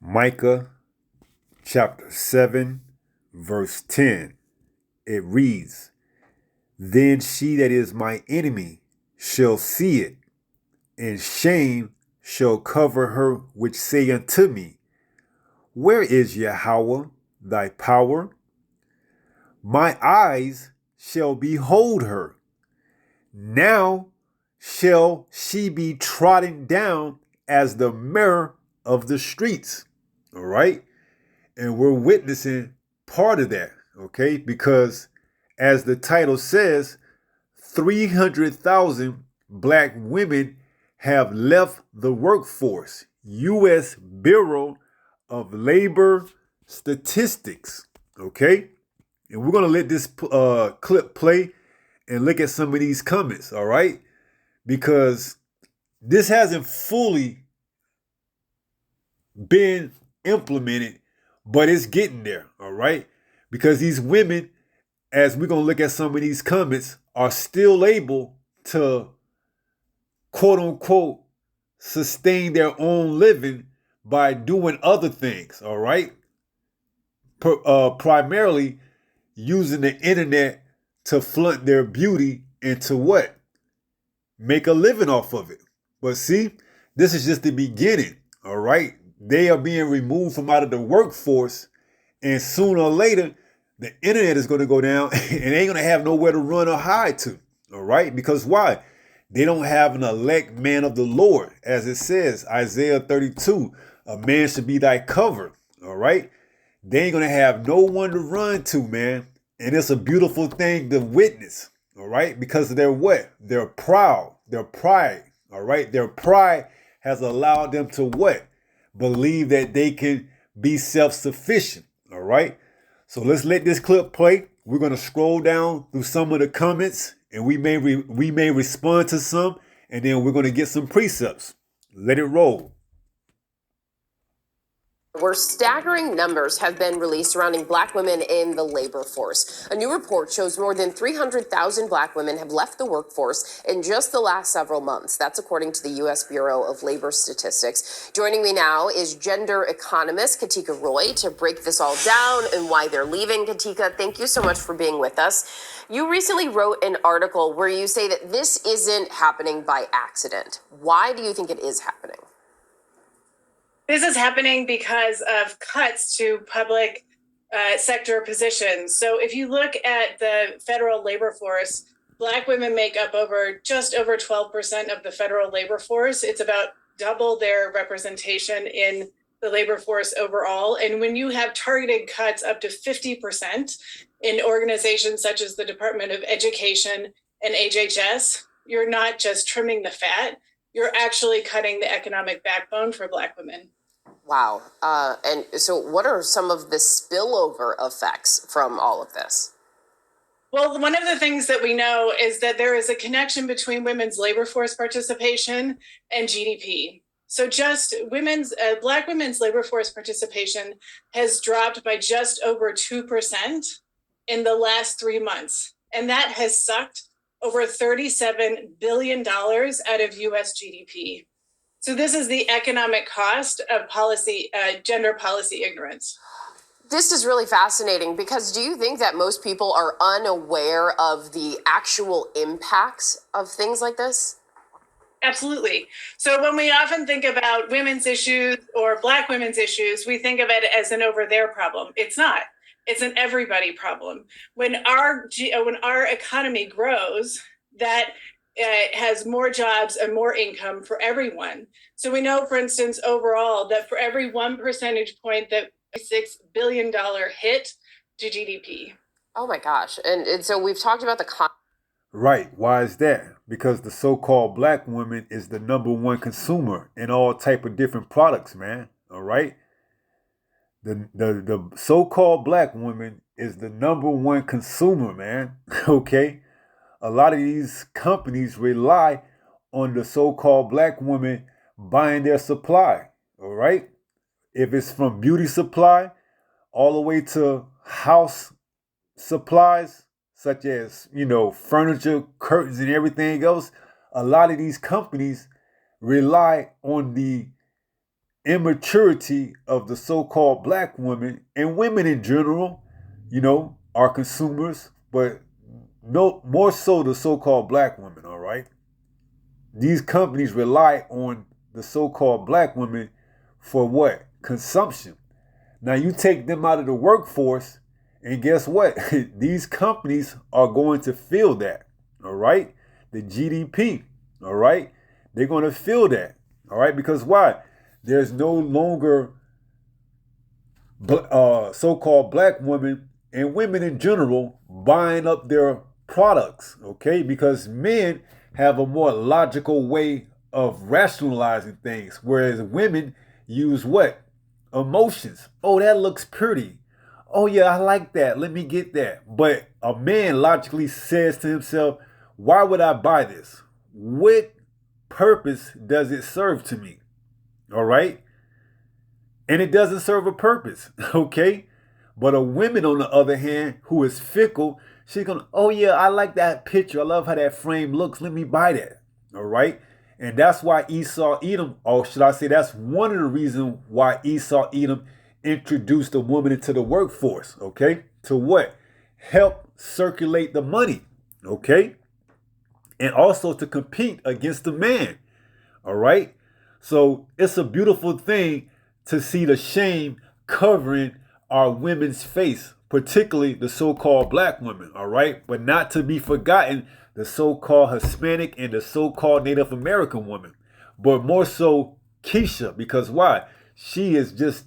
Micah chapter 7, verse 10. It reads, Then she that is my enemy shall see it, and shame shall cover her which say unto me, Where is Yahweh thy power? My eyes shall behold her. Now shall she be trodden down as the mirror of the streets. All right? And we're witnessing part of that, okay? Because as the title says, 300,000 black women have left the workforce. U.S. Bureau of Labor Statistics, okay? And we're going to let this clip play and look at some of these comments, all right? Because this hasn't fully been implemented, but it's getting there, all right? Because these women, as we're going to look at some of these comments, are still able to, quote unquote, sustain their own living by doing other things, all right? Primarily using the internet to flaunt their beauty and to what? Make a living off of it. But see, this is just the beginning, all right? They are being removed from out of the workforce, and sooner or later, the internet is going to go down and they ain't going to have nowhere to run or hide to, all right? Because why? They don't have an elect man of the Lord. As it says, Isaiah 32, a man should be thy cover, all right? They ain't going to have no one to run to, man. And it's a beautiful thing to witness, all right? Because they're what? They're proud. Their pride, all right? Their pride has allowed them to what? Believe that they can be self-sufficient, all right? So let's let this clip play. We're going to scroll down through some of the comments, and we may respond to some, and then we're going to get some precepts. Let it roll. Where staggering numbers have been released surrounding black women in the labor force. A new report shows more than 300,000 black women have left the workforce in just the last several months. That's according to the U.S. Bureau of Labor Statistics. Joining me now is gender economist Katika Roy to break this all down and why they're leaving. Katika, thank you so much for being with us. You recently wrote an article where you say that this isn't happening by accident. Why do you think it is happening? This is happening because of cuts to public sector positions. So if you look at the federal labor force, black women make up just over 12% of the federal labor force. It's about double their representation in the labor force overall. And when you have targeted cuts up to 50% in organizations such as the Department of Education and HHS, you're not just trimming the fat, you're actually cutting the economic backbone for black women. Wow. And so what are some of the spillover effects from all of this? Well, one of the things that we know is that there is a connection between women's labor force participation and GDP. So just black women's labor force participation has dropped by just over 2% in the last 3 months. And that has sucked over $37 billion out of US GDP. So this is the economic cost of gender policy ignorance. This is really fascinating because do you think that most people are unaware of the actual impacts of things like this? Absolutely. So when we often think about women's issues or black women's issues, we think of it as an over there problem. It's not. It's an everybody problem. When our economy grows, that has more jobs and more income for everyone. So we know, for instance, overall, that for every 1 percentage point, that $6 billion hit to GDP. Oh my gosh. And so we've talked about Right. Why is that? Because the so-called black woman is the number one consumer in all type of different products, man. All right. The so-called black woman is the number one consumer, man. Okay. A lot of these companies rely on the so-called black woman buying their supply. All right. If it's from beauty supply all the way to house supplies, such as, furniture, curtains, and everything else, a lot of these companies rely on the immaturity of the so-called black women and women in general, are consumers, but no more so the so-called black women, all right? These companies rely on the so-called black women for what? Consumption. Now you take them out of the workforce, and guess what? These companies are going to feel that, all right? The GDP, all right? They're going to feel that, all right? Because why? There's no longer so-called black women and women in general buying up their products, okay? Because men have a more logical way of rationalizing things, whereas women use what? Emotions. Oh, that looks pretty. Oh, yeah, I like that. Let me get that. But a man logically says to himself, why would I buy this? What purpose does it serve to me? All right? And it doesn't serve a purpose, okay? But a woman, on the other hand, who is fickle, she's going to, oh, yeah, I like that picture. I love how that frame looks. Let me buy that. All right? And that's why Esau Edom, or should I say that's one of the reasons why Esau Edom introduced a woman into the workforce, okay? To what? Help circulate the money, okay? And also to compete against the man, all right? So it's a beautiful thing to see the shame covering our women's face, particularly the so-called black women, all right? But not to be forgotten, the so-called Hispanic and the so-called Native American woman. But more so Keisha, because why? She is just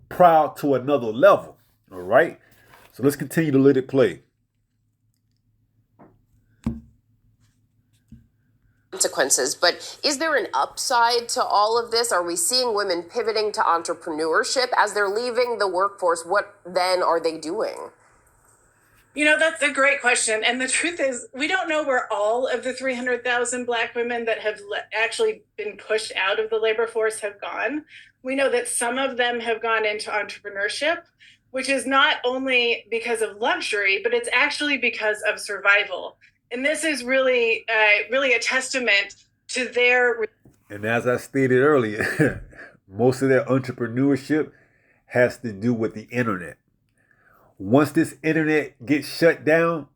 proud to another level, all right? So let's continue to let it play. Consequences, but is there an upside to all of this? Are we seeing women pivoting to entrepreneurship as they're leaving the workforce? What then are they doing? That's a great question. And the truth is, we don't know where all of the 300,000 Black women that have actually been pushed out of the labor force have gone. We know that some of them have gone into entrepreneurship, which is not only because of luxury, but it's actually because of survival. And this is really a testament to their... And as I stated earlier, most of their entrepreneurship has to do with the internet. Once this internet gets shut down,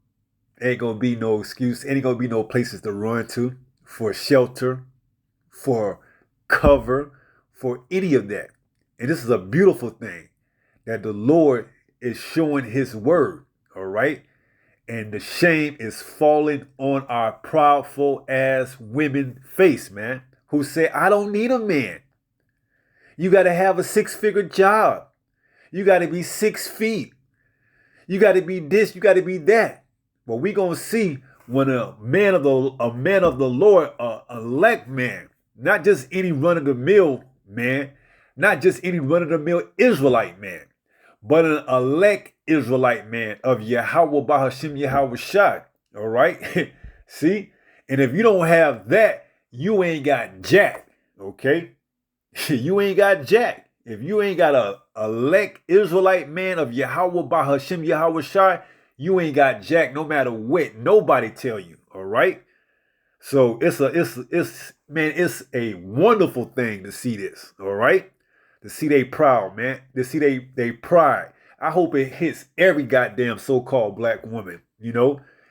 ain't gonna be no excuse, ain't gonna be no places to run to for shelter, for cover, for any of that. And this is a beautiful thing that the Lord is showing his word, all right? And the shame is falling on our proudful ass women face, man, who say, I don't need a man. You got to have a 6-figure job. You got to be 6 feet. You got to be this, you got to be that. But we going to see when a man of the Lord, elect man, not just any run-of-the-mill man, not just any run-of-the-mill Israelite man, but an elect Israelite man of Yahweh Bahashim Yahweh Shai. All right? See? And if you don't have that, you ain't got jack. Okay? You ain't got jack. If you ain't got a elect Israelite man of Yahweh Bahashim Yahweh Shai, you ain't got jack no matter what nobody tell you. All right? So it's a wonderful thing to see this. All right? To see they proud, man. To see they pride. I hope it hits every goddamn so-called black woman,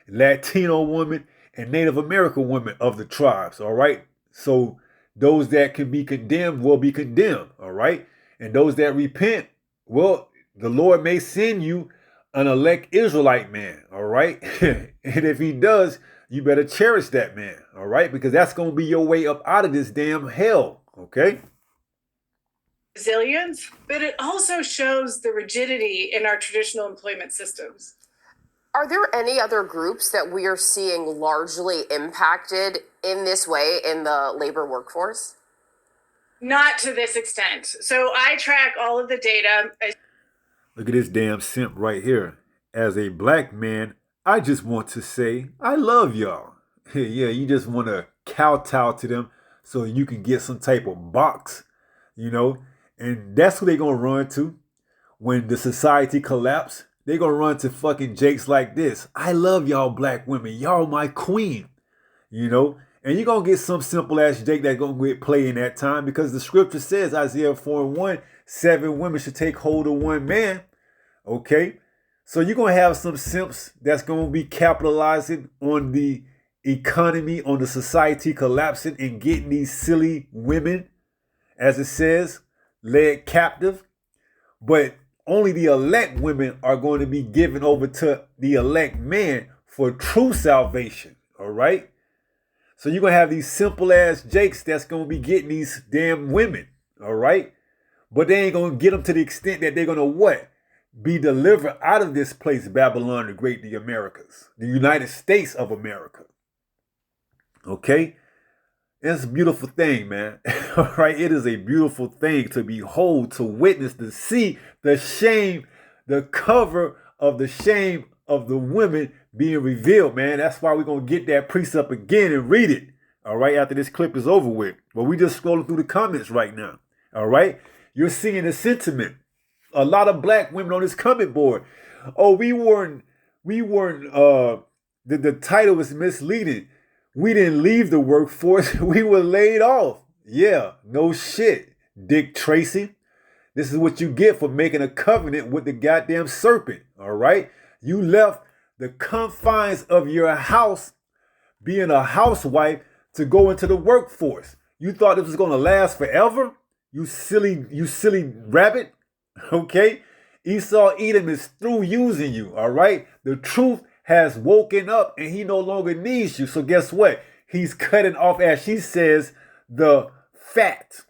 Latino woman and Native American women of the tribes, all right? So those that can be condemned will be condemned, all right? And those that repent, well, the Lord may send you an elect Israelite man, all right? And if he does, you better cherish that man, all right? Because that's going to be your way up out of this damn hell, okay? Resilience, but it also shows the rigidity in our traditional employment systems. Are there any other groups that we are seeing largely impacted in this way in the labor workforce? Not to this extent. So I track all of the data. Look at this damn simp right here. As a black man, I just want to say, I love y'all. Yeah, you just want to kowtow to them so you can get some type of box, And that's who they going to run to. When the society collapse, they going to run to fucking jakes like this. I love y'all black women. Y'all my queen. And you're going to get some simple ass Jake that's going to get play in that time, because the scripture says, Isaiah 4:1, 7 women should take hold of one man. Okay? So you're going to have some simps that's going to be capitalizing on the economy, on the society collapsing, and getting these silly women, as it says, led captive. But only the elect women are going to be given over to the elect man for true salvation. All right? So you're going to have these simple ass Jakes that's going to be getting these damn women. All right? But they ain't going to get them to the extent that they're going to what? Be delivered out of this place, Babylon the Great, the Americas, the United States of America. Okay? It's a beautiful thing, man. All right? It is a beautiful thing to behold, to witness, to see the shame, the cover of the shame of the women being revealed, man. That's why we're going to get that precept again and read it. All right? After this clip is over with. But we just scrolling through the comments right now. All right? You're seeing the sentiment. A lot of black women on this comment board. Oh, the title was misleading. We didn't leave the workforce. We were laid off. Yeah, no shit, Dick Tracy. This is what you get for making a covenant with the goddamn serpent. All right? You left the confines of your house, being a housewife, to go into the workforce. You thought this was going to last forever? You silly rabbit. Okay? Esau Edom is through using you, all right? The truth has woken up and he no longer needs you. So guess what? He's cutting off, as she says, the fat,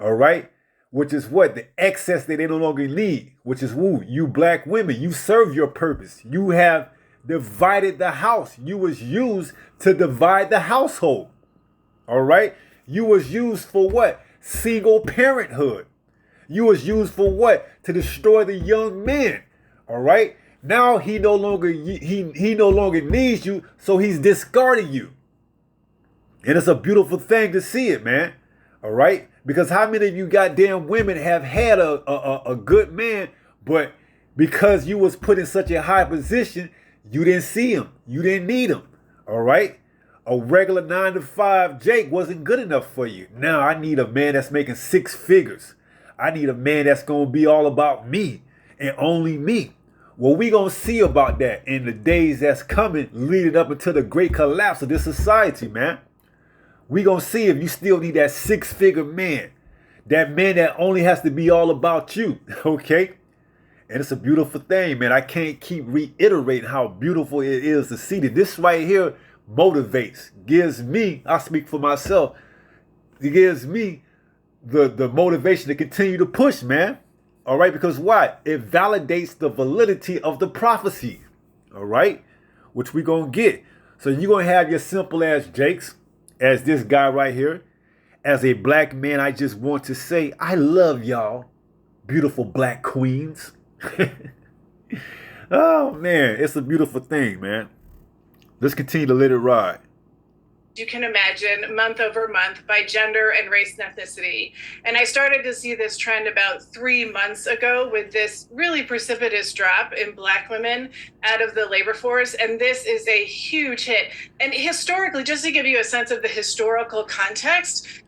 all right? Which is what? The excess that they no longer need, which is woo. You black women, you serve your purpose. You have divided the house. You was used to divide the household, all right? You was used for what? Single parenthood. You was used for what? To destroy the young men. All right? Now he no longer needs you, so he's discarding you. And it's a beautiful thing to see it, man. All right? Because how many of you goddamn women have had a good man, but because you was put in such a high position, you didn't see him. You didn't need him. All right? A regular 9-to-5 Jake wasn't good enough for you. Now I need a man that's making 6 figures. I need a man that's going to be all about me and only me. Well, we going to see about that in the days that's coming, leading up until the great collapse of this society, man. We going to see if you still need that 6-figure man. That man that only has to be all about you, okay? And it's a beautiful thing, man. I can't keep reiterating how beautiful it is to see that this right here motivates, gives me, I speak for myself, it gives me the motivation to continue to push, man. All right, because why? It validates the validity of the prophecy. All right, which we gonna get. So you're gonna have your simple ass Jakes, as this guy right here. As a black man, I just want to say I love y'all, beautiful black queens. Oh man, it's a beautiful thing, man. Let's continue to let it ride. You can imagine, month over month, by gender and race and ethnicity. And I started to see this trend about 3 months ago with this really precipitous drop in black women out of the labor force. And this is a huge hit. And historically, just to give you a sense of the historical context.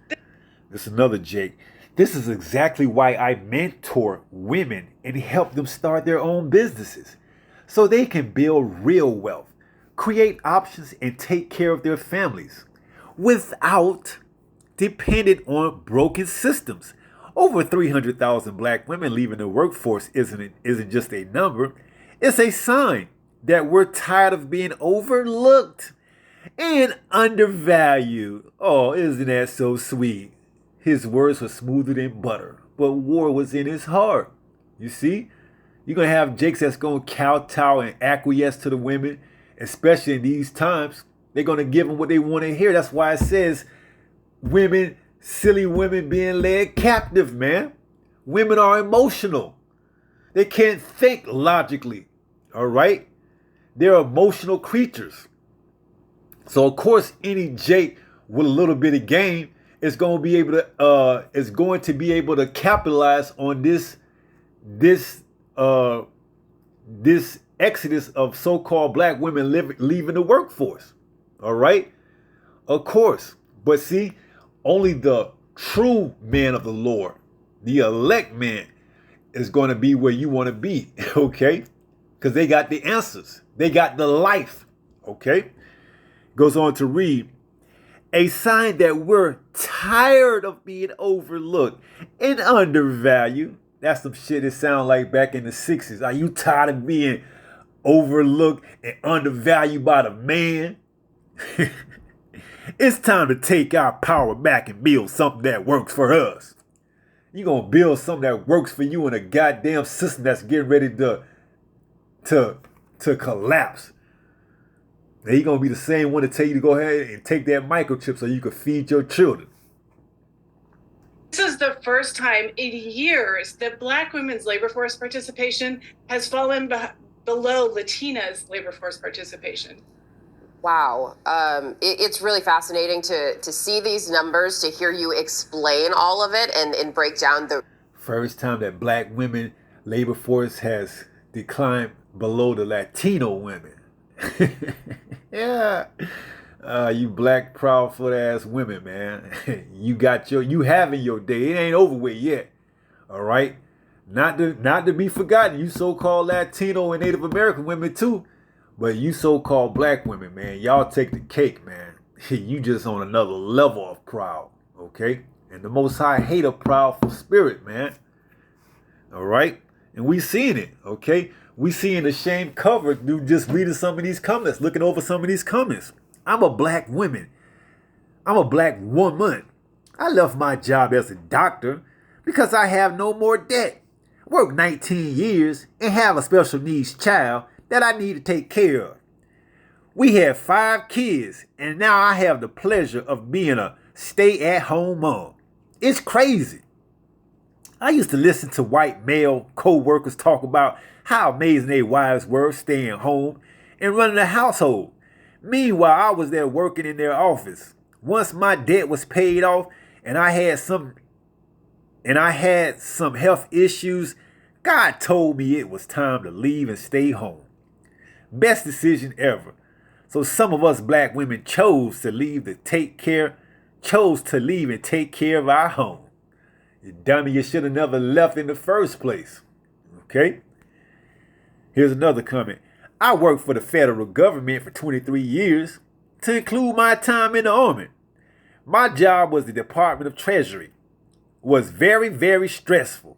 This is another Jake. This is exactly why I mentor women and help them start their own businesses so they can build real wealth, create options, and take care of their families without depending on broken systems. Over 300,000 black women leaving the workforce isn't just a number. It's a sign that we're tired of being overlooked and undervalued. Oh, isn't that so sweet? His words were smoother than butter, but war was in his heart. You see? You're going to have Jakes that's going to kowtow and acquiesce to the women, especially in these times. They're going to give them what they want to hear. That's why it says women, silly women being led captive, man. Women are emotional. They can't think logically, all right? They're emotional creatures. So, of course, any Jake with a little bit of game is going to be able to capitalize on this exodus of so-called black women leaving the workforce. All right. Of course. But see, only the true man of the Lord, the elect man, is going to be where you want to be, okay? Because they got the answers. They got the life, okay? Goes on to read, a sign that we're tired of being overlooked and undervalued. That's some shit it sounded like back in the 60s. Are you tired of being overlooked and undervalued by the man? It's time to take our power back and build something that works for us. You're going to build something that works for you in a goddamn system that's getting ready to collapse. And you're going to be the same one to tell you to go ahead and take that microchip so you can feed your children. This is the first time in years that Black women's labor force participation has fallen below Latinas' labor force participation. Wow. It's really fascinating to see these numbers, to hear you explain all of it and break down the... First time that Black women labor force has declined below the Latino women. Yeah. You Black proud foot ass women, man. You having your day. It ain't over with yet. All right. Not to be forgotten, you so-called Latino and Native American women too. But you so-called Black women, man, y'all take the cake, man. You just on another level of proud, okay? And the Most High hate a proudful spirit, man. All right? And we seeing it, okay? We seeing the shame covered through just reading some of these comments, looking over some of these comments. I'm a Black woman. I'm a Black woman. I left my job as a doctor because I have no more debt. Work 19 years and have a special needs child that I need to take care of. We have 5 kids, and now I have the pleasure of being a stay-at-home mom. It's crazy. I used to listen to white male co-workers talk about how amazing their wives were staying home and running the household. Meanwhile, I was there working in their office. Once my debt was paid off and I had some health issues, God told me it was time to leave and stay home. Best decision ever. So some of us Black women chose to leave and take care of our home. You dummy, you should have never left in the first place. Okay? Here's another comment. I worked for the federal government for 23 years, to include my time in the Army. My job was the Department of Treasury. Was very, very stressful.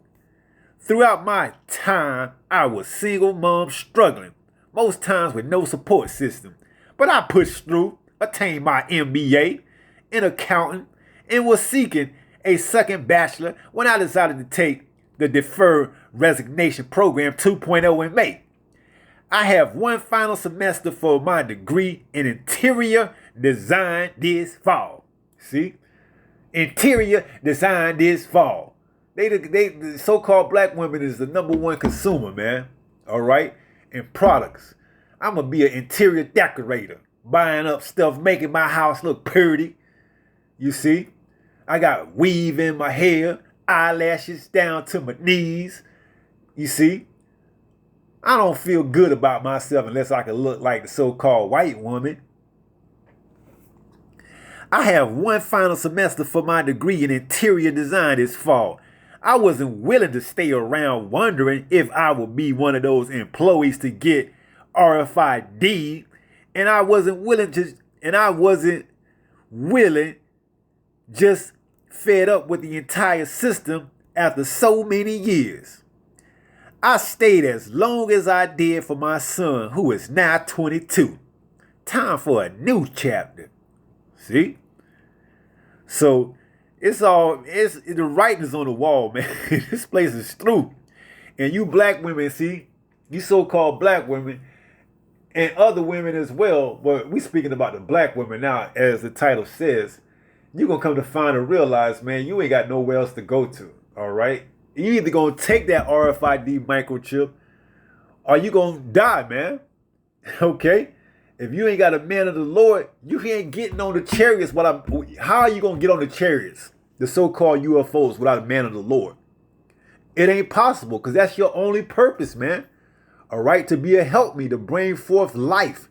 Throughout my time, I was single mom struggling, most times with no support system. But I pushed through, attained my MBA in accounting, and was seeking a second bachelor when I decided to take the Deferred Resignation Program 2.0 in May. I have one final semester for my degree in interior design this fall. See? Interior design this fall. The so-called Black women is the #1 consumer, man. All right? In products. I'm going to be an interior decorator. Buying up stuff, making my house look pretty. You see? I got weave in my hair. Eyelashes down to my knees. You see? I don't feel good about myself unless I can look like the so-called white woman. I have one final semester for my degree in interior design this fall. I wasn't willing to stay around wondering if I would be one of those employees to get RFID, and I wasn't willing, just fed up with the entire system after so many years. I stayed as long as I did for my son, who is now 22. Time for a new chapter. See? So the writing is on the wall, man. This place is through. And you Black women, see, you so-called Black women and other women as well, but we speaking about the Black women now, as the title says, you're going to come to find and realize, man, you ain't got nowhere else to go to, all right? You either going to take that RFID microchip or you going to die, man, okay? If you ain't got a man of the Lord, you ain't getting on the chariots. How are you going to get on the chariots, the so-called UFOs, without a man of the Lord? It ain't possible, because that's your only purpose, man. All right, to be a helpmeet, to bring forth life.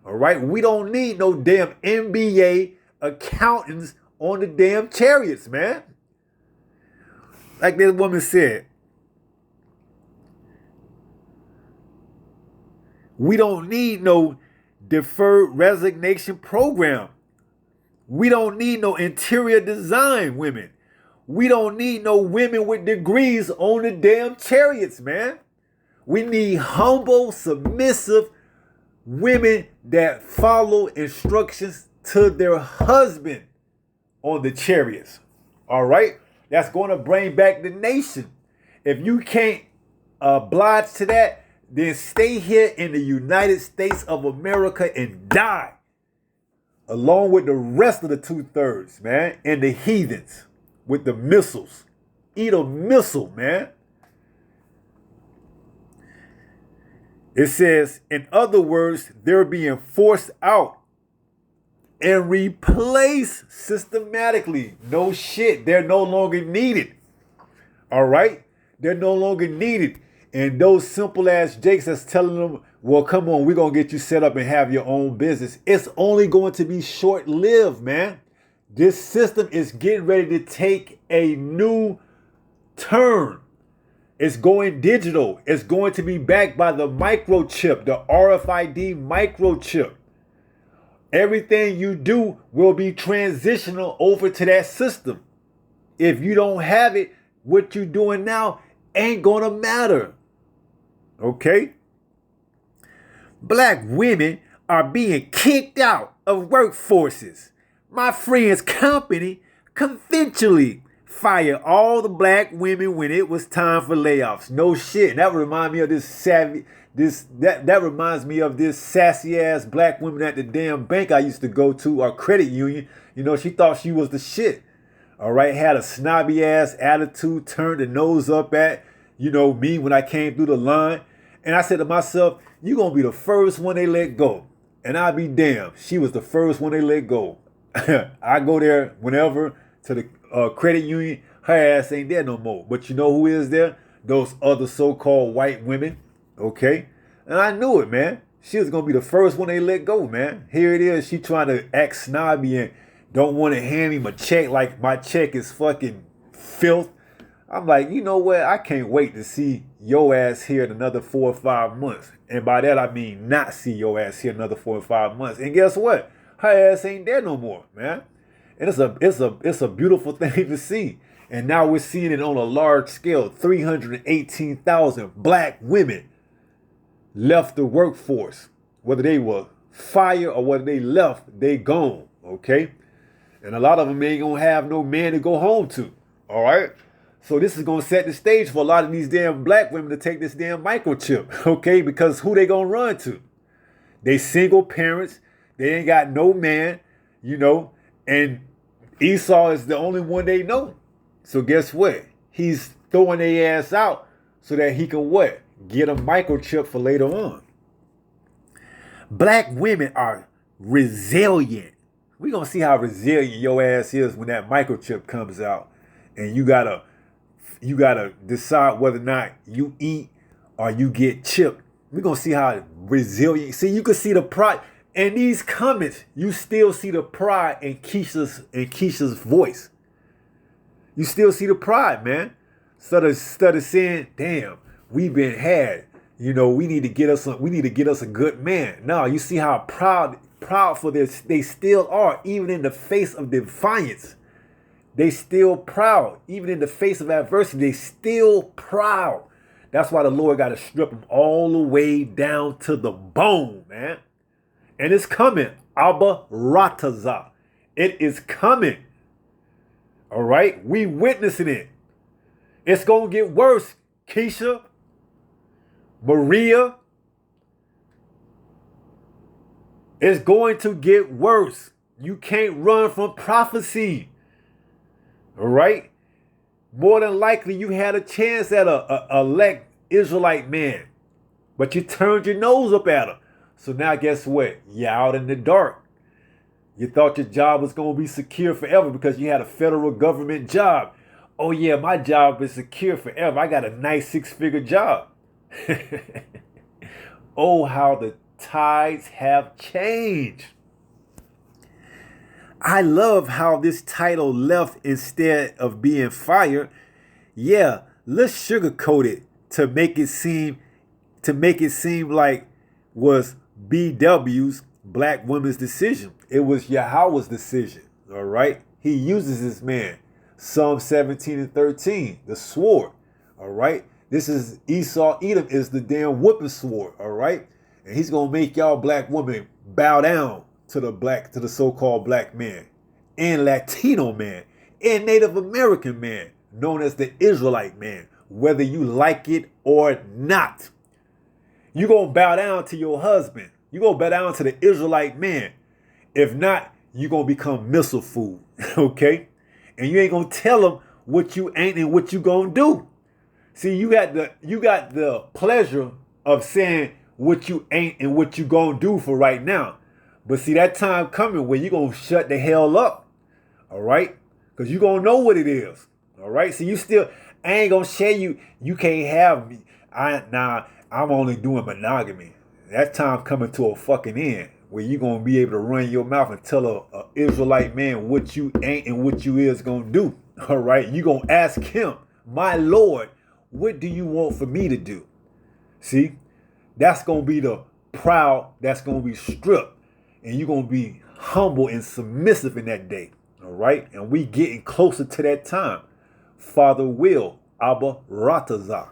All right, we don't need no damn MBA, accountants on the damn chariots, man. Like this woman said, we don't need no deferred resignation program. We don't need no interior design women. We don't need no women with degrees on the damn chariots, man. We need humble, submissive women that follow instructions to their husband on the chariots. All right? That's going to bring back the nation. If you can't oblige to that, then stay here in the United States of America and die. Along with the rest of the 2/3, man. And the heathens with the missiles. Eat a missile, man. It says, in other words, they're being forced out and replaced systematically. No shit. They're no longer needed. All right? They're no longer needed. And those simple ass jakes that's telling them, well, come on, we're going to get you set up and have your own business. It's only going to be short lived, man. This system is getting ready to take a new turn. It's going digital. It's going to be backed by the microchip, the RFID microchip. Everything you do will be transitional over to that system. If you don't have it, what you're doing now ain't gonna matter. Okay? Black women are being kicked out of workforces. My friend's company conventionally fired all the black women when it was time for layoffs. No shit. That reminds me of this savvy. That reminds me of this sassy ass black woman at the damn bank I used to go to, our credit union. You know, she thought she was the shit. All right, had a snobby ass attitude, turned the nose up at, me when I came through the line. And I said to myself, you gonna be the first one they let go. And I'll be damned. She was the first one they let go. I go there whenever to the credit union. Her ass ain't there no more. But you know who is there? Those other so-called white women. Okay? And I knew it, man. She was going to be the first one they let go, man. Here it is. She trying to act snobby and don't want to hand me my check like my check is fucking filth. I'm like, you know what? I can't wait to see your ass here in another 4 or 5 months. And by that, I mean not see your ass here another 4 or 5 months. And guess what? Her ass ain't there no more, man. And it's a beautiful thing to see. And now we're seeing it on a large scale. 318,000 black women left the workforce. Whether they were fired or whether they left, they gone, okay? And a lot of them ain't gonna have no man to go home to, all right? So this is gonna set the stage for a lot of these damn black women to take this damn microchip, okay? Because who they gonna run to? They single parents. They ain't got no man, and Esau is the only one they know. So guess what? He's throwing their ass out so that he can what? Get a microchip for later on. Black women are resilient. We're going to see how resilient your ass is when that microchip comes out. And you gotta decide whether or not you eat or you get chipped. We're going to see how resilient. See, you can see the pride. In these comments, you still see the pride in Keisha's voice. You still see the pride, man. Instead of saying, damn, we've been had. We need to get us a good man. No, you see how proud for this they still are, even in the face of defiance. They still proud. Even in the face of adversity, they still proud. That's why the Lord got to strip them all the way down to the bone, man. And it's coming. Abba Rataza. It is coming. All right? We witnessing it. It's going to get worse. Keisha, Maria. It's going to get worse. You can't run from prophecy. All right? More than likely, you had a chance at a elect Israelite man. But you turned your nose up at him. So now guess what? You're out in the dark. You thought your job was going to be secure forever because you had a federal government job. Oh yeah, my job is secure forever. I got a nice 6-figure job. Oh, how the tides have changed. I love how this title left instead of being fired. Yeah, let's sugarcoat it to make it seem like was BW's black women's decision. It was Yahweh's decision. All right. He uses this man. Psalm 17 and 13, the sword. All right. This is Esau Edom is the damn whooping sword. All right. And he's gonna make y'all black women bow down to the so-called black man and Latino man and Native American man, known as the Israelite man, whether you like it or not. You gonna bow down to your husband. You gonna bow down to the Israelite man. If not, you gonna become missile food, okay? And you ain't gonna tell him what you ain't and what you gonna do. See, you got the pleasure of saying what you ain't and what you gonna do for right now. But see, that time coming where you gonna shut the hell up, all right? Because you gonna know what it is, all right? See, I ain't gonna share you can't have me. I'm only doing monogamy. That time coming to a fucking end where you gonna be able to run your mouth and tell a Israelite man what you ain't and what you is gonna do, all right? You gonna ask him, my Lord, what do you want for me to do? See, that's gonna be the proud that's gonna be stripped. And you're going to be humble and submissive in that day. All right. And we getting closer to that time. Father will, Abba Ratazah.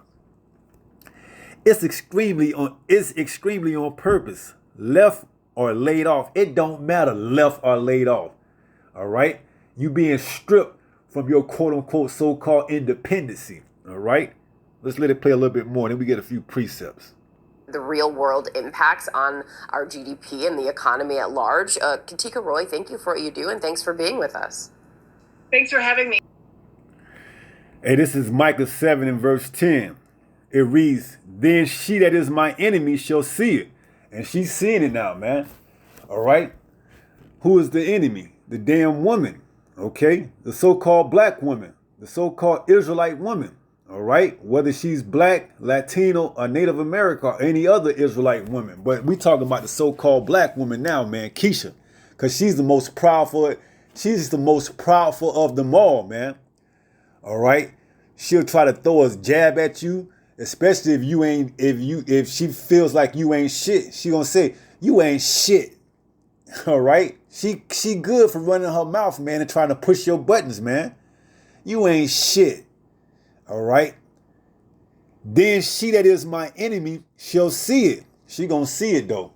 It's extremely on purpose. Left or laid off. It don't matter left or laid off. All right. You being stripped from your quote unquote so-called independency. All right. Let's let it play a little bit more. Then we get a few precepts. The real world impacts on our GDP and the economy at large. Katika Roy, thank you for what you do and thanks for being with us. Thanks for having me. Hey, this is Micah 7 and verse 10. It reads, then she that is my enemy shall see it. And she's seeing it now, man. All right. Who is the enemy? The damn woman. Okay. The so-called black woman. The so-called Israelite woman. All right, whether she's black, Latino, or Native American, or any other Israelite woman. But we talking about the so-called black woman now, man, Keisha. Because she's the most proudful. She's the most proudful of them all, man. All right. She'll try to throw a jab at you, especially if she feels like you ain't shit. She gonna say, you ain't shit. All right. She good for running her mouth, man, and trying to push your buttons, man. You ain't shit. All right. Then she that is my enemy shall see it. She gonna see it though.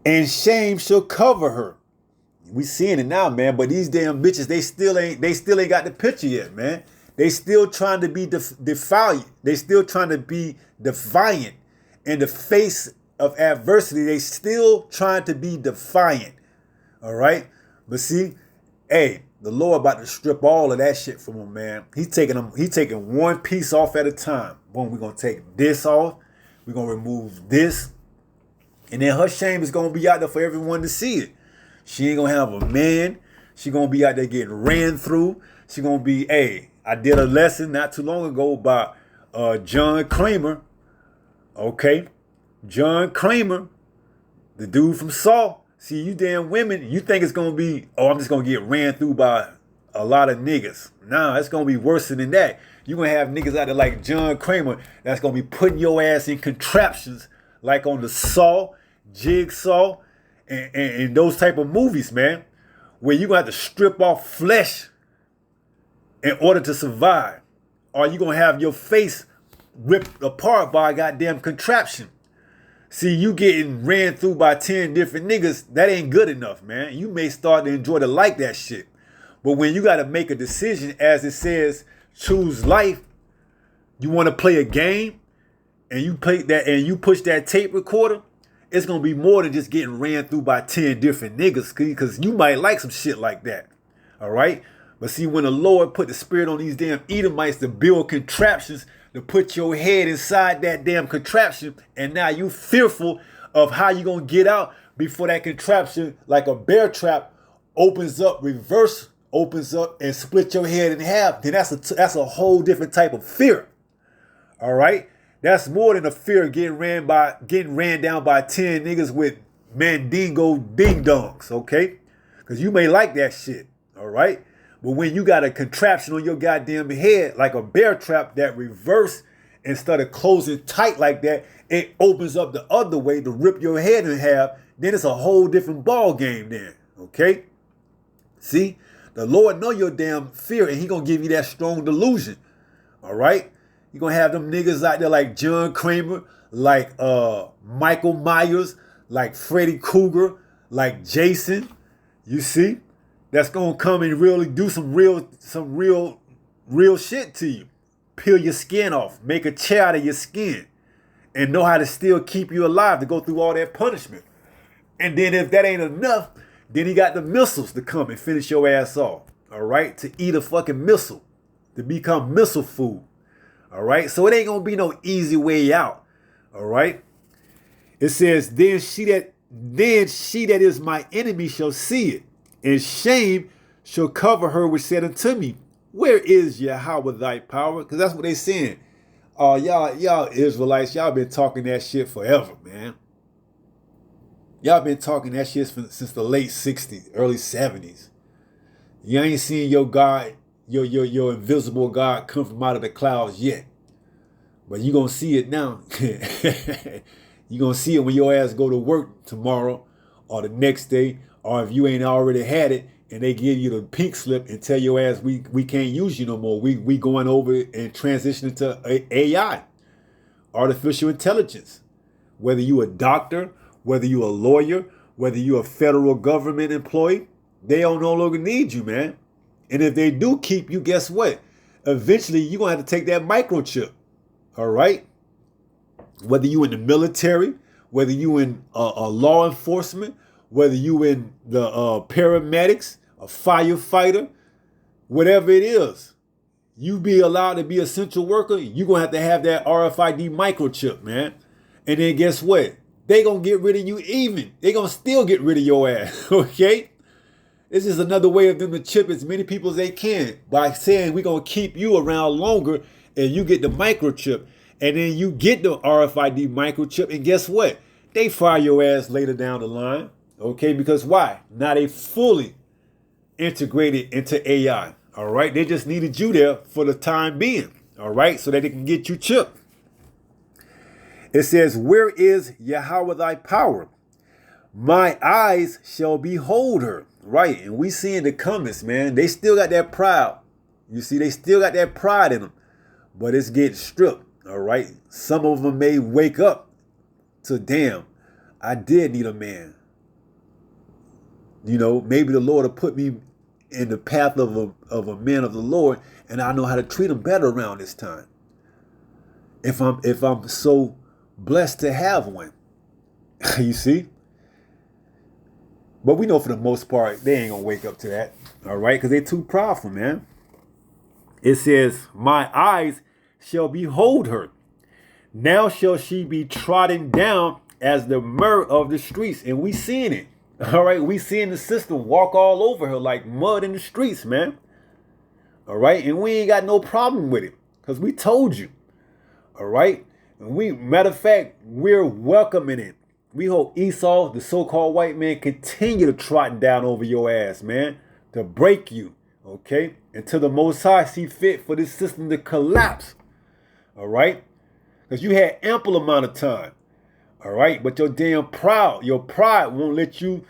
And shame shall cover her. We seeing it now, man. But these damn bitches, they still ain't got the picture yet, man. They still trying to be defiant. They still trying to be defiant in the face of adversity. They still trying to be defiant. All right. But see, hey, the Lord about to strip all of that shit from him, man. He taking one piece off at a time. Boom, we're going to take this off. We're going to remove this. And then her shame is going to be out there for everyone to see it. She ain't going to have a man. She going to be out there getting ran through. She going to be, hey, I did a lesson not too long ago by John Kramer. Okay. John Kramer, the dude from Saw. See, you damn women, you think it's going to be, oh, I'm just going to get ran through by a lot of niggas. Nah, it's going to be worse than that. You're going to have niggas out there like John Kramer that's going to be putting your ass in contraptions like on the Saw, Jigsaw, and those type of movies, man, where you're going to have to strip off flesh in order to survive. Or you're going to have your face ripped apart by a goddamn contraption. See, you getting ran through by 10 different niggas, that ain't good enough, man. You may start to enjoy to like that shit. But when you got to make a decision, as it says, choose life, you want to play a game, and you play that and you push that tape recorder, it's going to be more than just getting ran through by 10 different niggas, because you might like some shit like that. All right? But see, when the Lord put the spirit on these damn Edomites to build contraptions, to put your head inside that damn contraption, and now you fearful of how you gonna get out before that contraption, like a bear trap, opens up, opens up and split your head in half, then that's a whole different type of fear. All right? That's more than a fear of getting ran down by 10 niggas with Mandingo ding dongs, okay? Because you may like that shit, all right? But when you got a contraption on your goddamn head, like a bear trap that reverse, instead of closing tight like that, it opens up the other way to rip your head in half, then it's a whole different ball game then, okay? See? The Lord know your damn fear, and he gonna give you that strong delusion, all right? You gonna have them niggas out there like John Kramer, like Michael Myers, like Freddy Krueger, like Jason, you see? That's gonna come and really do some real shit to you. Peel your skin off, make a chair out of your skin, and know how to still keep you alive to go through all that punishment. And then if that ain't enough, then he got the missiles to come and finish your ass off. All right? To eat a fucking missile, to become missile food. All right? So it ain't gonna be no easy way out. All right? It says, then she that is my enemy shall see it, and shame shall cover her which said unto me, where is Yahweh thy power? Because that's what they saying. Y'all Israelites, y'all been talking that shit forever, man. Y'all been talking that shit since the late 60s, early 70s. You ain't seen your God, your invisible God come from out of the clouds yet. But you gonna see it now. You gonna see it when your ass go to work tomorrow or the next day, or if you ain't already had it and they give you the pink slip and tell your ass we can't use you no more. We going over and transitioning to AI, artificial intelligence. Whether you a doctor, whether you a lawyer, whether you a federal government employee, they don't no longer need you, man. And if they do keep you, guess what? Eventually, you're going to have to take that microchip, all right? Whether you in the military, whether you in law enforcement, whether you in the paramedics, a firefighter, whatever it is, you be allowed to be a essential worker, you're going to have that RFID microchip, man. And then guess what? They going to get rid of you even. They going to still get rid of your ass, okay? This is another way of them to chip as many people as they can by saying we're going to keep you around longer and you get the microchip. And then you get the RFID microchip and guess what? They fire your ass later down the line, okay? Because why? Now they fully integrated into AI, all right? They just needed you there for the time being, all right? So that they can get you chipped. It says, where is Yahweh thy power? My eyes shall behold her. Right, and we see in the comments, man, they still got that pride. You see, they still got that pride in them. But it's getting stripped, all right? Some of them may wake up to, damn, I did need a man. You know, maybe the Lord will put me in the path of a man of the Lord, and I know how to treat them better around this time. If I'm so blessed to have one. You see? But we know for the most part, they ain't going to wake up to that. All right? Because they too proudful, man. It says, my eyes shall behold her. Now shall she be trodden down as the myrrh of the streets. And we seeing it. All right? We seeing the system walk all over her like mud in the streets, man. All right? And we ain't got no problem with it. Because we told you. All right? And matter of fact, we're welcoming it. We hope Esau, the so-called white man, continue to trot down over your ass, man, to break you, okay? Until the Most High see fit for this system to collapse, all right? Because you had ample amount of time, all right? But your pride won't let you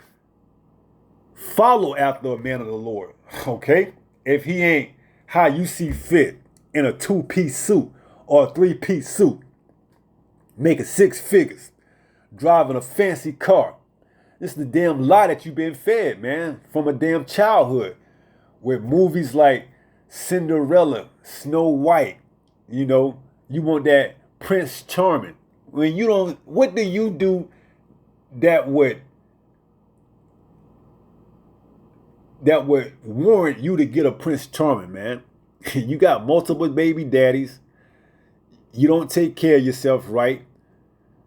follow after a man of the Lord, okay? If he ain't how you see fit in a 2-piece suit or a 3-piece suit, making 6 figures. Driving a fancy car. This is the damn lie that you've been fed, man, from a damn childhood. With movies like Cinderella, Snow White, you know, you want that Prince Charming. When you don't, what do you do that would warrant you to get a Prince Charming, man? You got multiple baby daddies. You don't take care of yourself right.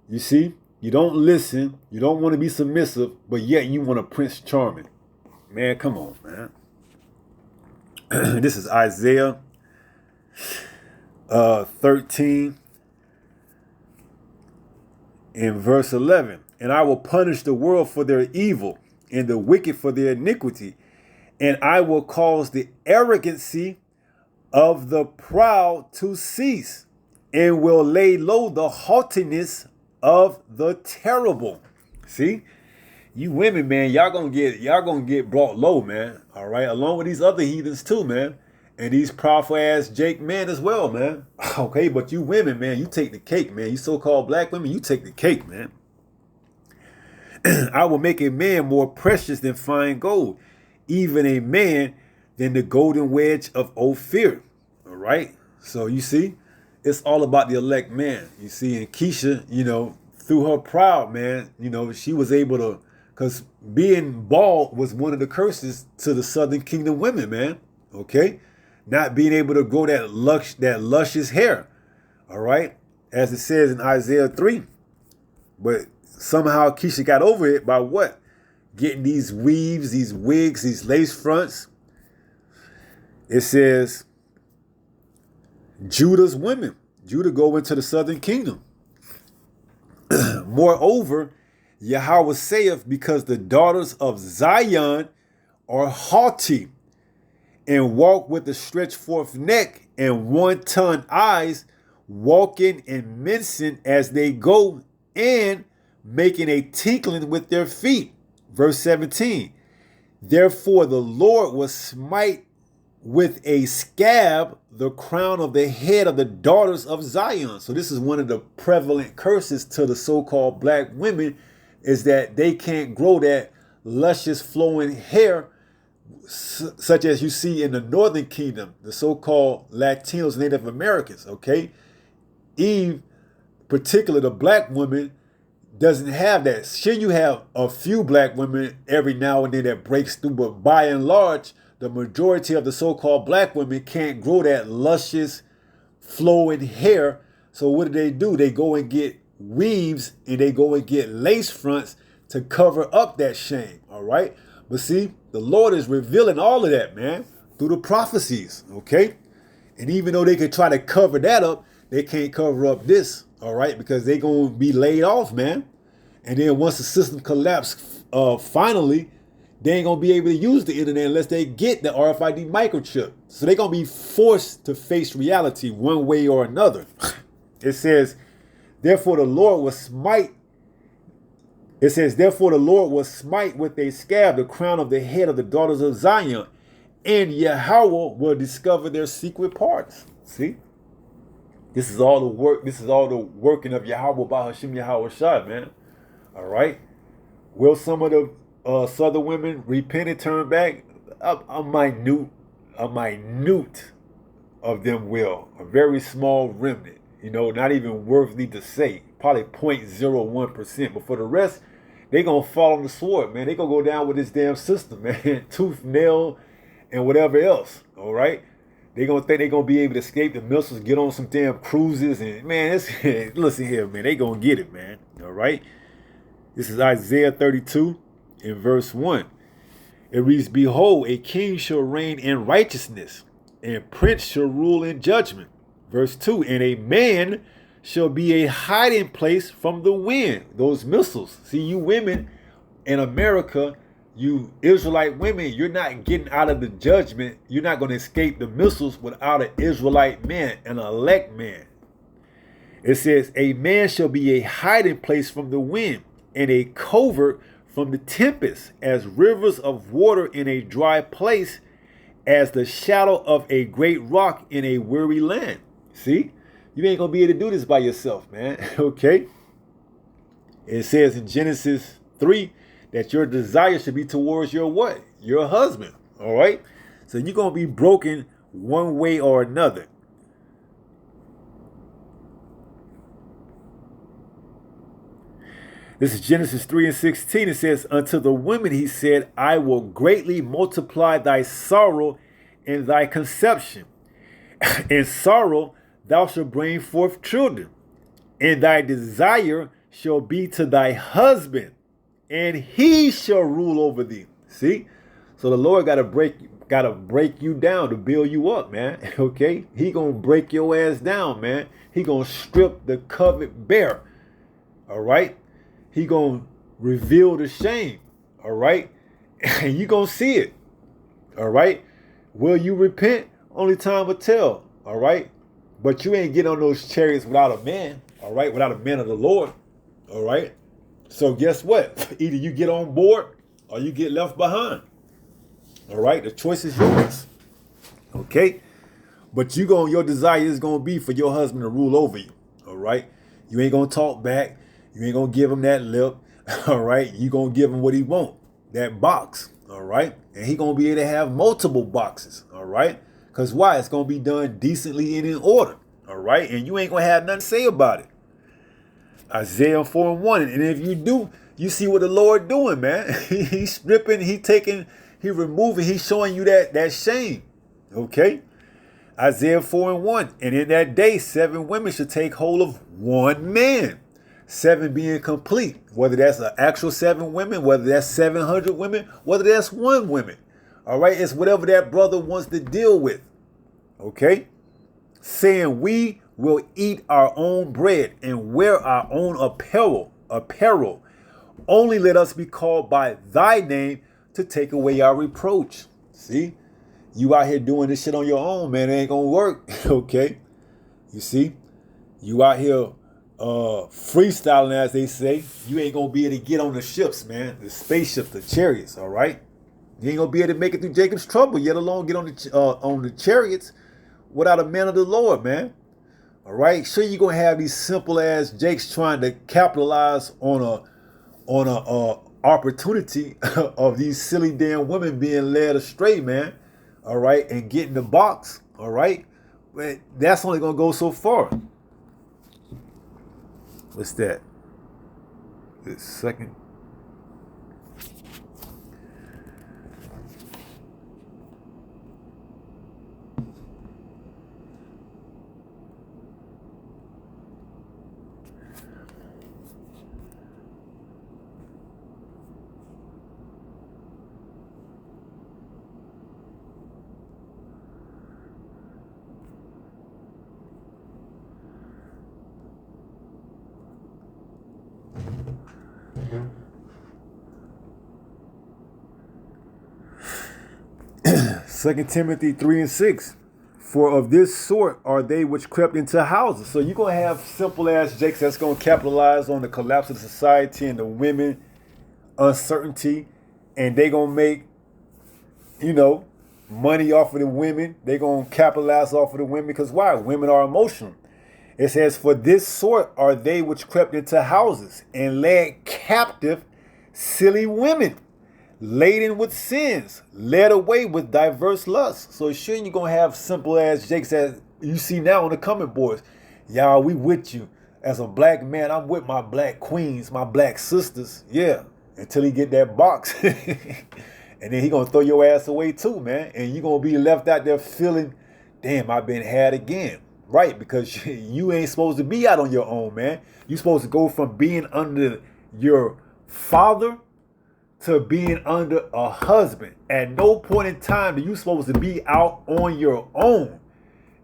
You see? You don't listen. You don't want to be submissive, but yet you want a Prince Charming. Man, come on, man. This is Isaiah 13 in verse 11. And I will punish the world for their evil and the wicked for their iniquity. And I will cause the arrogancy of the proud to cease, and will lay low the haughtiness of the terrible. See, you women, man, y'all gonna get brought low, man. All right, along with these other heathens too, man, and these powerful ass Jake men as well, man. Okay, but you women, man, you take the cake, man. You so-called black women, you take the cake, man. I will make a man more precious than fine gold, even a man than the golden wedge of Ophir. All right. So you see, it's all about the elect man. You see, and Keisha, through her pride, man, she was able to, because being bald was one of the curses to the Southern Kingdom women, man. Okay. Not being able to grow that luscious hair. All right. As it says in Isaiah 3. But somehow Keisha got over it by what? Getting these weaves, these wigs, these lace fronts. It says, Judah's women. Judah go into the Southern Kingdom. Moreover, Yahweh saith, because the daughters of Zion are haughty, and walk with a stretched forth neck and one-ton eyes, walking and mincing as they go, and making a tinkling with their feet. Verse 17. Therefore the Lord will smite with a scab the crown of the head of the daughters of Zion. So this is one of the prevalent curses to the so-called black women, is that they can't grow that luscious flowing hair such as you see in the Northern Kingdom, the so-called Latinos, Native Americans, okay? Eve, particularly the black woman, doesn't have that. Sure, you have a few black women every now and then that breaks through, but by and large, the majority of the so-called black women can't grow that luscious flowing hair. So what do? They go and get weaves and they go and get lace fronts to cover up that shame, all right? But see, the Lord is revealing all of that, man, through the prophecies, okay? And even though they could try to cover that up, they can't cover up this, all right? Because they're going to be laid off, man. And then once the system collapses, finally, they ain't going to be able to use the internet unless they get the RFID microchip. So they're going to be forced to face reality one way or another. It says, therefore the Lord will smite. It says, therefore the Lord will smite with a scab the crown of the head of the daughters of Zion, and Yahweh will discover their secret parts. See? This is all the work. This is all the working of Yahweh by Hashem Yahweh Shai, man. All right. Will some of the Southern women repent and turn back? A minute of them will. A very small remnant. Not even worthy to say. Probably 0.01%. But for the rest, they gonna fall on the sword, man. They gonna go down with this damn system, man. Tooth, nail, and whatever else. All right. They gonna think they gonna be able to escape the missiles, get on some damn cruises, and man, listen here, man. They gonna get it, man. All right. This is Isaiah 32 in verse 1. It reads, behold, a king shall reign in righteousness, and prince shall rule in judgment. Verse 2, and a man shall be a hiding place from the wind. Those missiles. See, you women in America, you Israelite women, you're not getting out of the judgment. You're not going to escape the missiles without an Israelite man, an elect man. It says, a man shall be a hiding place from the wind, and a covert from the tempest, as rivers of water in a dry place, as the shadow of a great rock in a weary land. See? You ain't going to be able to do this by yourself, man. Okay? It says in Genesis 3 that your desire should be towards your what? Your husband. All right? So you're going to be broken one way or another. This is Genesis 3 and 16. It says, unto the women he said, I will greatly multiply thy sorrow and thy conception. In sorrow thou shalt bring forth children, and thy desire shall be to thy husband, and he shall rule over thee. See? So the Lord gotta break you down to build you up, man. Okay? He gonna break your ass down, man. He gonna strip the covet bare. All right? He gonna reveal the shame. All right? And you going to see it. All right. Will you repent? Only time will tell. All right. But you ain't getting on those chariots without a man. All right. Without a man of the Lord. All right. So guess what? Either you get on board or you get left behind. All right. The choice is yours. Okay. But your desire is going to be for your husband to rule over you. All right. You ain't going to talk back. You ain't going to give him that lip. All right. You going to give him what he want. That box. All right. And he going to be able to have multiple boxes. All right. Because why? It's going to be done decently and in order. All right. And you ain't going to have nothing to say about it. Isaiah 4:1. And if you do, you see what the Lord doing, man. He's stripping, he removing, he's showing you that shame. Okay. Isaiah 4:1. And in that day, 7 women should take hold of one man. 7 being complete. Whether that's an actual 7 women, whether that's 700 women, whether that's 1 woman. All right. It's whatever that brother wants to deal with. Okay. Saying we will eat our own bread and wear our own apparel. Only let us be called by thy name to take away our reproach. See, you out here doing this shit on your own, man. It ain't gonna work. Okay. You see, you out here freestyling, as they say. You ain't gonna be able to get on the ships, man. The spaceships, the chariots. All right. You ain't gonna be able to make it through Jacob's trouble, yet alone get on the chariots without a man of the Lord, man. All right. Sure, you're gonna have these simple ass Jakes trying to capitalize on a opportunity of these silly damn women being led astray, man. All right, and getting the box. All right, but that's only gonna go so far. What's that? This second. Second Timothy 3:6. For of this sort are they which crept into houses. So you're going to have simple ass jakes that's going to capitalize on the collapse of society and the women uncertainty. And they going to make, money off of the women. They going to capitalize off of the women. Because why? Women are emotional. It says, for this sort are they which crept into houses and led captive silly women, laden with sins, led away with diverse lusts. So sure, you're going to have simple ass jakes as you see now on the comment boards. Y'all, we with you. As a black man, I'm with my black queens, my black sisters. Yeah, until he get that box. And then he going to throw your ass away too, man. And you're going to be left out there feeling, damn, I've been had again. Right, because you ain't supposed to be out on your own, man. You're supposed to go from being under your father to being under a husband. At no point in time are you supposed to be out on your own.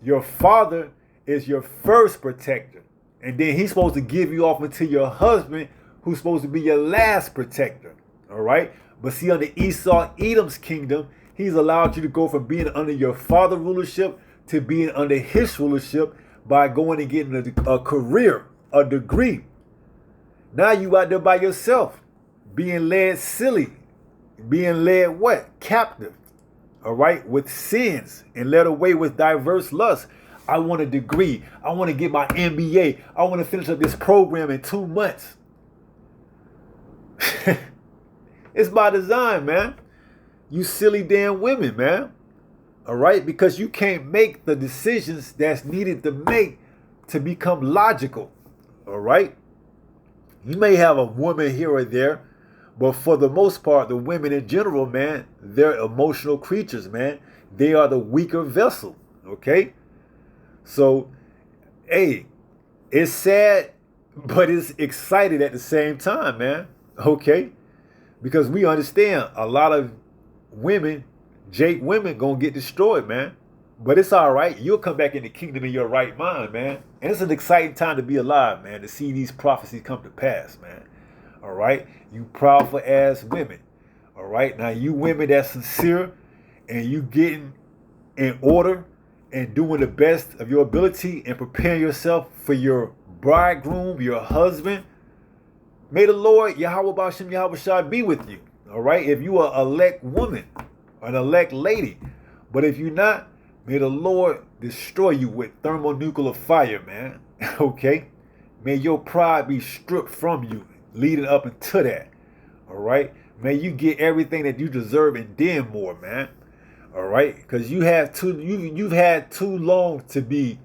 Your father is your first protector. And then he's supposed to give you off unto your husband, who's supposed to be your last protector. All right? But see, under Esau, Edom's kingdom, he's allowed you to go from being under your father rulership to being under his rulership by going and getting a career, a degree. Now you out there by yourself, being led silly, being led what? Captive. All right? With sins and led away with diverse lusts. I want a degree. I want to get my MBA. I want to finish up this program in 2 months. It's by design, man. You silly damn women, man. All right? Because you can't make the decisions that's needed to make to become logical. All right? You may have a woman here or there, but for the most part, the women in general, man, they're emotional creatures, man. They are the weaker vessel. Okay? So, hey, it's sad, but it's excited at the same time, man. Okay? Because we understand a lot of women, Jake women, gonna get destroyed, man. But it's all right. You'll come back in the kingdom in your right mind, man. And it's an exciting time to be alive, man, to see these prophecies come to pass, man. All right? You proudful ass women. All right. Now you women that's sincere and you getting in order and doing the best of your ability and preparing yourself for your bridegroom, your husband, may the Lord, Yahweh Bashem, Yahweh Shai, be with you. All right. If you are an elect woman, an elect lady, but if you're not, may the Lord destroy you with thermonuclear fire, man. Okay? May your pride be stripped from you, leading up into that. All right? May you get everything that you deserve and then more, man. All right? Because you've had too long to be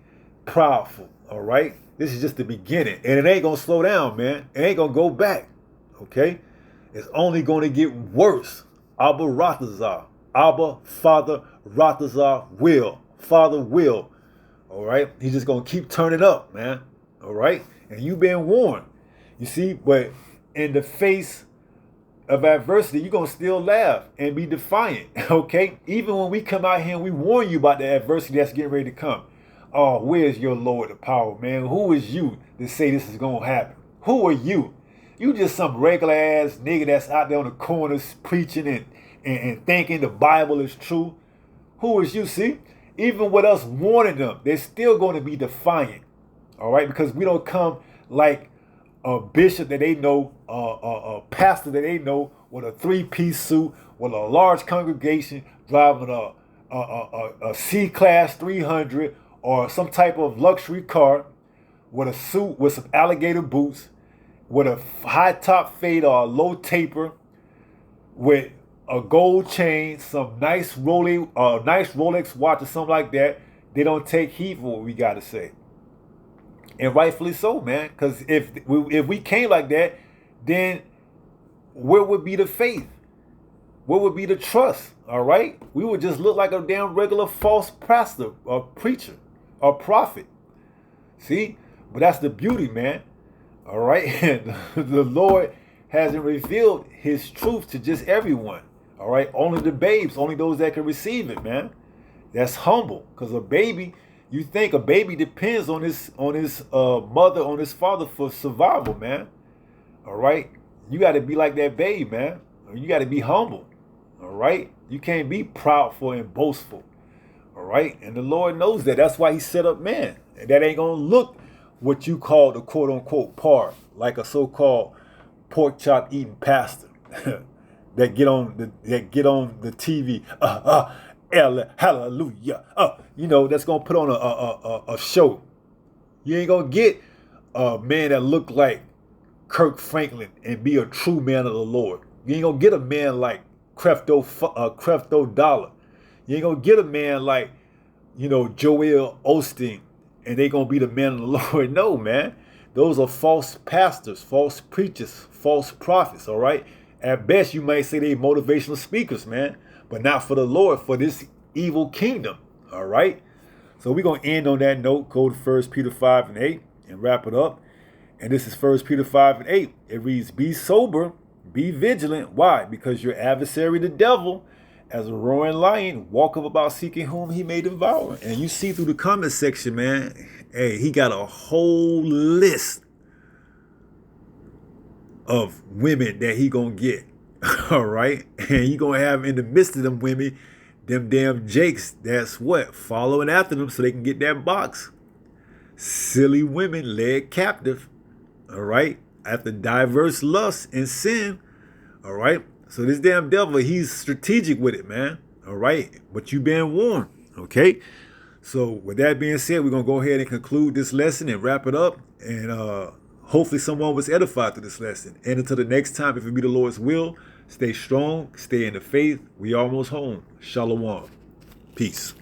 proudful. All right? This is just the beginning. And it ain't going to slow down, man. It ain't going to go back. Okay? It's only going to get worse. Abba Ratazar. Abba, Father, Ratazar, will. Father will. All right? He's just going to keep turning up, man. All right? And you've been warned. You see? But in the face of adversity, you're going to still laugh and be defiant. Okay? Even when we come out here and we warn you about the adversity that's getting ready to come. Oh, where's your Lord of power, man? Who is you to say this is going to happen? Who are you? You just some regular ass nigga that's out there on the corners preaching and thinking the Bible is true. Who is you? See? Even with us warning them, they're still going to be defiant. All right? Because we don't come like a bishop that they know, a pastor that they know with a 3-piece suit, with a large congregation, driving a C-Class 300 or some type of luxury car, with a suit with some alligator boots, with a high top fade or a low taper, with a gold chain, some nice Rolex watch or something like that. They don't take heed for what we got to say. And rightfully so, man. Because if we came like that, then where would be the faith? Where would be the trust? All right? We would just look like a damn regular false pastor or preacher or prophet. See? But that's the beauty, man. All right? And the Lord hasn't revealed his truth to just everyone. All right? Only the babes, only those that can receive it, man. That's humble. Because a baby, you think a baby depends on his mother, on his father for survival, man. All right? You got to be like that babe, man. You got to be humble. All right? You can't be proudful and boastful. All right? And the Lord knows that. That's why he set up man. And that ain't going to look what you call the quote-unquote part, like a so-called pork chop eating pastor that get on the TV. Hallelujah. That's going to put on a show. You ain't going to get a man that look like Kirk Franklin and be a true man of the Lord. You ain't going to get a man like Creflo Dollar. You ain't going to get a man like, Joel Osteen, and they going to be the man of the Lord. No, man. Those are false pastors, false preachers, false prophets, all right? At best, you might say they motivational speakers, man, but not for the Lord, for this evil kingdom, all right? So we're going to end on that note, go to 1 Peter 5:8 and wrap it up. And this is 1 Peter 5:8. It reads, be sober, be vigilant. Why? Because your adversary, the devil, as a roaring lion, walketh about seeking whom he may devour. And you see through the comment section, man, hey, he got a whole list of women that he gonna get. All right? And he gonna have in the midst of them women, them damn jakes that's what? Following after them so they can get that box. Silly women led captive. All right? After diverse lusts and sin. All right? So this damn devil, he's strategic with it, man. All right? But you been warned. Okay? So with that being said, we're going to go ahead and conclude this lesson and wrap it up. And hopefully someone was edified through this lesson. And until the next time, if it be the Lord's will, stay strong, stay in the faith. We almost home. Shalom. Peace.